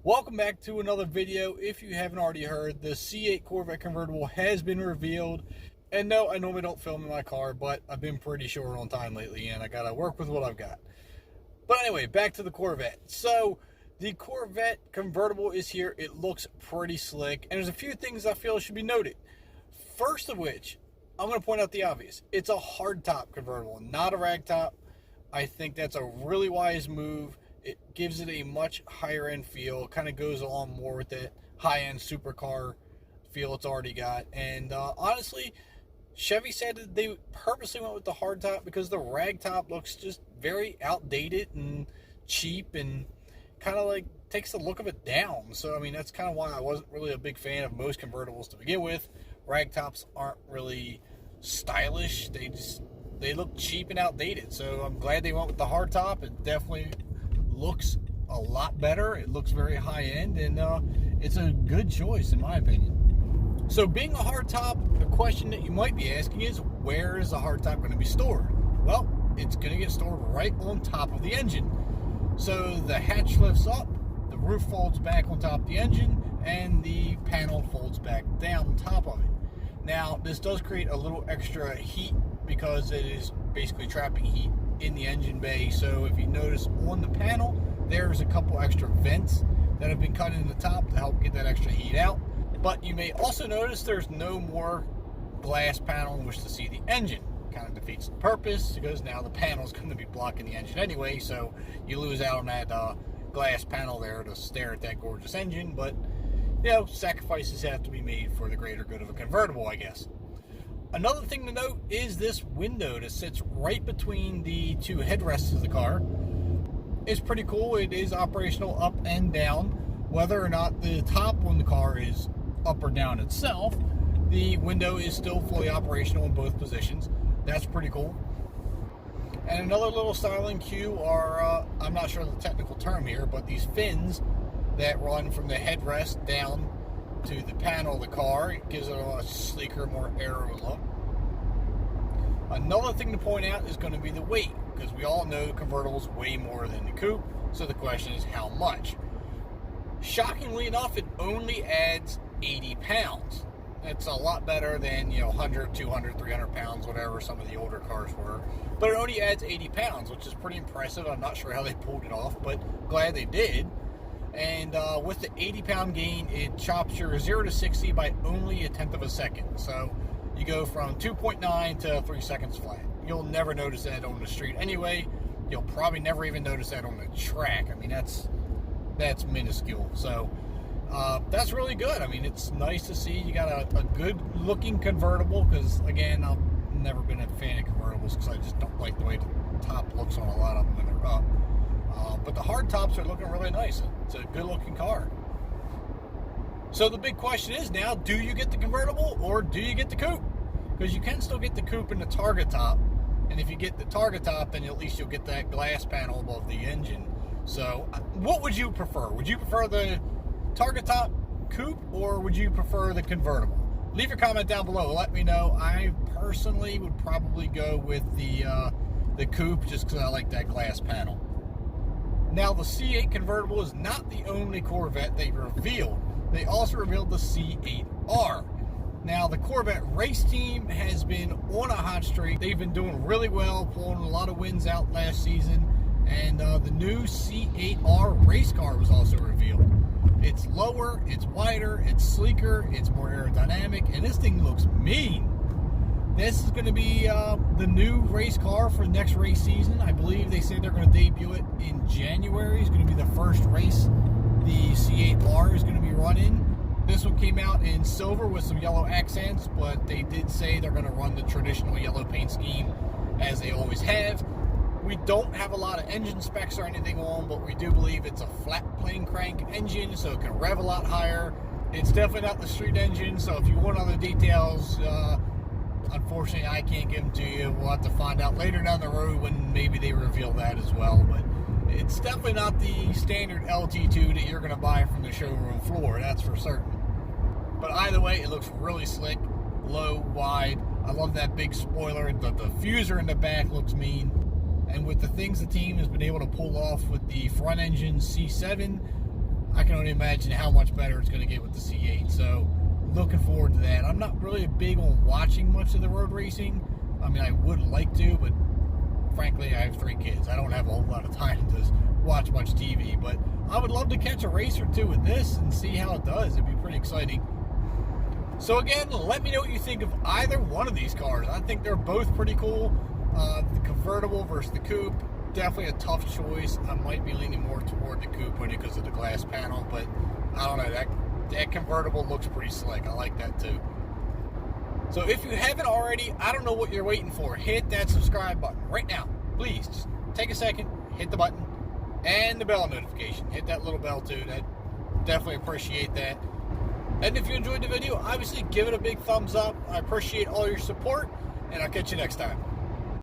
Welcome back to another video. If you haven't already heard, the C8 Corvette convertible has been revealed. And no, I normally don't film in my car, but I've been pretty short on time lately and I gotta work with what I've got. But anyway, back to the Corvette. So the Corvette convertible is here. It looks pretty slick, and there's a few things I feel should be noted. First of which, I'm going to point out the obvious. It's a hardtop convertible, not a ragtop. I think that's a really wise move. It gives it a much higher end feel. Kind of goes along more with that high end supercar feel it's already got. And honestly, Chevy said that they purposely went with the hardtop because the ragtop looks just very outdated and cheap and kind of like takes the look of it down. So I mean, that's kind of why I wasn't really a big fan of most convertibles to begin with. Ragtops aren't really stylish. They look cheap and outdated. So I'm glad they went with the hardtop. It definitely looks a lot better. It looks very high end, and it's a good choice in my opinion. So being a hardtop, the question that you might be asking is, where is the hardtop going to be stored? Well, it's going to get stored right on top of the engine. So the hatch lifts up, the roof folds back on top of the engine, and the panel folds back down on top of it. Now, this does create a little extra heat because it is basically trapping heat in the engine bay. So if you notice on the panel, there's a couple extra vents that have been cut in the top to help get that extra heat out. But you may also notice there's no more glass panel in which to see the engine. Kind of defeats the purpose because now the panel is going to be blocking the engine anyway, so you lose out on that glass panel there to stare at that gorgeous engine. But you know, sacrifices have to be made for the greater good of a convertible, I guess. Another thing to note is this window that sits right between the two headrests of the car. It's pretty cool. It is operational up and down. Whether or not the top on the car is up or down itself, the window is still fully operational in both positions. That's pretty cool. And another little styling cue are, I'm not sure the technical term here, but these fins that run from the headrest down to the panel of the car. It gives it a sleeker, more aero look. Another thing to point out is going to be the weight, because we all know convertibles weigh more than the coupe, so the question is how much. Shockingly enough, it only adds 80 pounds. That's a lot better than, 100, 200, 300 pounds, whatever some of the older cars were. But it only adds 80 pounds, which is pretty impressive. I'm not sure how they pulled it off, but glad they did. And with the 80-pound gain, it chops your 0 to 60 by only 1/10 of a second. So you go from 2.9 to 3 seconds flat. You'll never notice that on the street anyway. You'll probably never even notice that on the track. I mean, that's minuscule. So that's really good. I mean, it's nice to see you got a good-looking convertible because, again, I've never been a fan of convertibles because I just don't like the way the top looks on a lot of them when they're up. But the hard tops are looking really nice. It's a good-looking car. So the big question is now, do you get the convertible or do you get the coupe? Because you can still get the coupe in the target top. And if you get the target top, then at least you'll get that glass panel above the engine. So what would you prefer? Would you prefer the target top coupe or would you prefer the convertible? Leave your comment down below. Let me know. I personally would probably go with the coupe just because I like that glass panel. Now, the C8 convertible is not the only Corvette they revealed. They also revealed the C8.R. Now, the Corvette race team has been on a hot streak. They've been doing really well, pulling a lot of wins out last season. And the new C8.R race car was also revealed. It's lower, it's wider, it's sleeker, it's more aerodynamic, and this thing looks mean. This is going to be the new race car for the next race season. I believe they say they're going to debut it in January. It's going to be the first race the C8.R is going to be running. This one came out in silver with some yellow accents, but they did say they're going to run the traditional yellow paint scheme as they always have. We don't have a lot of engine specs or anything on, but we do believe it's a flat plane crank engine, so it can rev a lot higher. It's definitely not the street engine, so if you want other details, unfortunately, I can't give them to you. We'll have to find out later down the road when maybe they reveal that as well. But it's definitely not the standard LT2 that you're going to buy from the showroom floor, that's for certain. But either way, it looks really slick, low, wide. I love that big spoiler. The diffuser in the back looks mean. And with the things the team has been able to pull off with the front engine C7, I can only imagine how much better it's going to get with the C8. So looking forward to that. I'm not really big on watching much of the road racing. I mean, I would like to, but frankly, I have 3 kids. I don't have a whole lot of time to watch much TV, but I would love to catch a race or two with this and see how it does. It'd be pretty exciting. So again, let me know what you think of either one of these cars. I think they're both pretty cool. The convertible versus the coupe, definitely a tough choice. I might be leaning more toward the coupe only because of the glass panel, but I don't know, that convertible looks pretty slick. I like that too. So if you haven't already, I don't know what you're waiting for. Hit that subscribe button right now. Please, just take a second, hit the button, and the bell notification. Hit that little bell too. That definitely appreciate that. And if you enjoyed the video, obviously give it a big thumbs up. I appreciate all your support, and I'll catch you next time.